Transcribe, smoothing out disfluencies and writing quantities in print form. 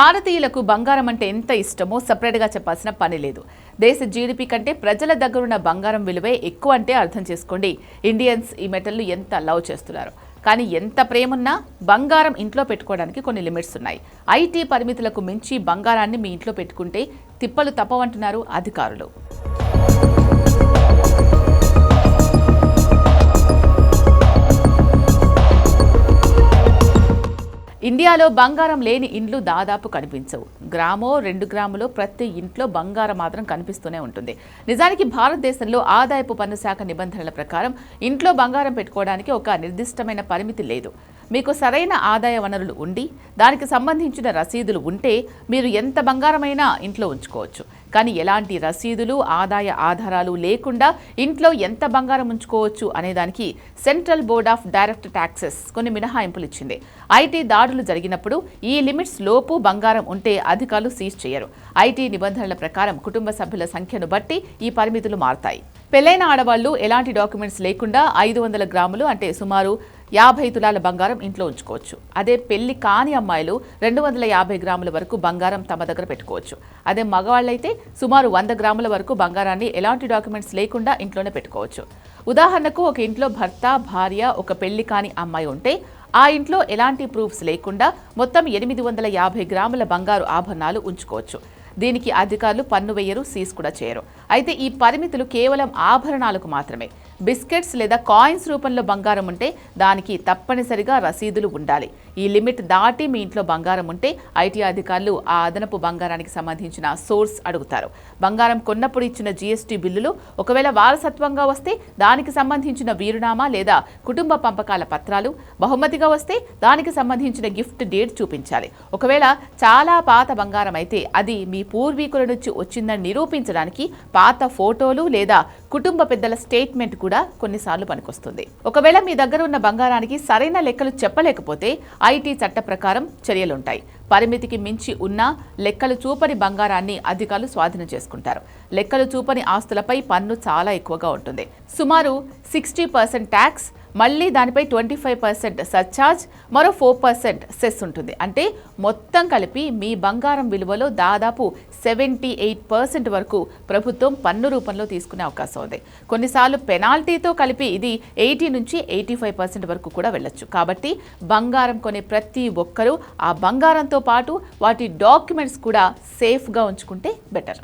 భారతీయులకు బంగారం అంటే ఎంత ఇష్టమో సపరేట్గా చెప్పాల్సిన పని లేదు. దేశ జీడిపి కంటే ప్రజల దగ్గరున్న బంగారం విలువే ఎక్కువ అంటే అర్థం చేసుకోండి ఇండియన్స్ ఈ మెటల్ను ఎంత లవ్ చేస్తున్నారు. కానీ ఎంత ప్రేమున్నా బంగారం ఇంట్లో పెట్టుకోవడానికి కొన్ని లిమిట్స్ ఉన్నాయి. ఐటీ పరిమితులకు మించి బంగారాన్ని మీ ఇంట్లో పెట్టుకుంటే తిప్పలు తప్పవంటున్నారు అధికారులు. ఇండియాలో బంగారం లేని ఇండ్లు దాదాపు కనిపించవు. గ్రామో 2 గ్రాములో ప్రతి ఇంట్లో బంగారం మాత్రం కనిపిస్తూనే ఉంటుంది. నిజానికి భారతదేశంలో ఆదాయపు పన్ను శాఖ నిబంధనల ప్రకారం ఇంట్లో బంగారం పెట్టుకోవడానికి ఒక నిర్దిష్టమైన పరిమితి లేదు. మీకు సరైన ఆదాయ వనరులు ఉండి దానికి సంబంధించిన రసీదులు ఉంటే మీరు ఎంత బంగారమైనా ఇంట్లో ఉంచుకోవచ్చు. కానీ ఎలాంటి రసీదులు ఆదాయ ఆధారాలు లేకుండా ఇంట్లో ఎంత బంగారం ఉంచుకోవచ్చు అనేదానికి central board of direct taxes కొన్ని మినహాయింపులు ఇచ్చింది. ఐటీ దాడులు జరిగినప్పుడు ఈ లిమిట్స్ లోపు బంగారం ఉంటే అధికారులు సీజ్ చేయరు. ఐటీ నిబంధనల ప్రకారం కుటుంబ సభ్యుల సంఖ్యను బట్టి ఈ పరిమితులు మారతాయి. పెళ్లైన ఆడవాళ్లు ఎలాంటి డాక్యుమెంట్స్ లేకుండా 500 గ్రాములు అంటే సుమారు 50 తులాల బంగారం ఇంట్లో ఉంచుకోవచ్చు. అదే పెళ్లి కాని అమ్మాయిలు 250 గ్రాముల వరకు బంగారం తమ దగ్గర పెట్టుకోవచ్చు. అదే మగవాళ్ళైతే సుమారు 100 గ్రాముల వరకు బంగారాన్ని ఎలాంటి డాక్యుమెంట్స్ లేకుండా ఇంట్లోనే పెట్టుకోవచ్చు. ఉదాహరణకు ఒక ఇంట్లో భర్త, భార్య, ఒక పెళ్లి కాని అమ్మాయి ఉంటే ఆ ఇంట్లో ఎలాంటి ప్రూఫ్స్ లేకుండా మొత్తం 850 గ్రాముల బంగారు ఆభరణాలు ఉంచుకోవచ్చు. దీనికి అధికారులు పన్ను వేయరు, సీజ్ కూడా చేయరు. అయితే ఈ పరిమితులు కేవలం ఆభరణాలకు మాత్రమే. బిస్కెట్స్ లేదా కాయిన్స్ రూపంలో బంగారం ఉంటే దానికి తప్పనిసరిగా రసీదులు ఉండాలి. ఈ లిమిట్ దాటి మీ ఇంట్లో బంగారం ఉంటే ఐటీ అధికారులు ఆ అదనపు బంగారానికి సంబంధించిన సోర్స్ అడుగుతారు. బంగారం కొన్నప్పుడు ఇచ్చిన జీఎస్టీ బిల్లులు ఒకవేళ వారసత్వంగా వస్తే దానికి సంబంధించిన వీరునామా లేదా కుటుంబ పంపకాల పత్రాలు, బహుమతిగా వస్తే దానికి సంబంధించిన గిఫ్ట్ డీడ్ చూపించాలి. ఒకవేళ చాలా పాత బంగారం అయితే అది మీ పూర్వీకుల నుంచి వచ్చిందని నిరూపించడానికి పాత ఫోటోలు లేదా కుటుంబ పెద్దల స్టేట్మెంట్ కూడా కొన్నిసార్లు పనికొస్తుంది. ఒకవేళ మీ దగ్గర ఉన్న బంగారానికి సరైన లెక్కలు చెప్పలేకపోతే ఐటీ చట్ట ప్రకారం చర్యలుంటాయి. పరిమితికి మించి ఉన్న లెక్కలు చూపని బంగారాన్ని అధికారులు స్వాధీనం చేసుకుంటారు. లెక్కలు చూపని ఆస్తులపై పన్ను చాలా ఎక్కువగా ఉంటుంది. సుమారు 60% ట్యాక్స్, మళ్ళీ దానిపై 25% సర్ఛార్జ్, మరో 4% సెస్ ఉంటుంది. అంటే మొత్తం కలిపి మీ బంగారం విలువలో దాదాపు 78% వరకు ప్రభుత్వం పన్ను రూపంలో తీసుకునే అవకాశం ఉంది. కొన్నిసార్లు పెనాల్టీతో కలిపి ఇది 80 నుంచి 85% వరకు కూడా వెళ్ళొచ్చు. కాబట్టి బంగారం కొనే ప్రతి ఒక్కరూ ఆ బంగారంతో పాటు వాటి డాక్యుమెంట్స్ కూడా సేఫ్గా ఉంచుకుంటే బెటర్.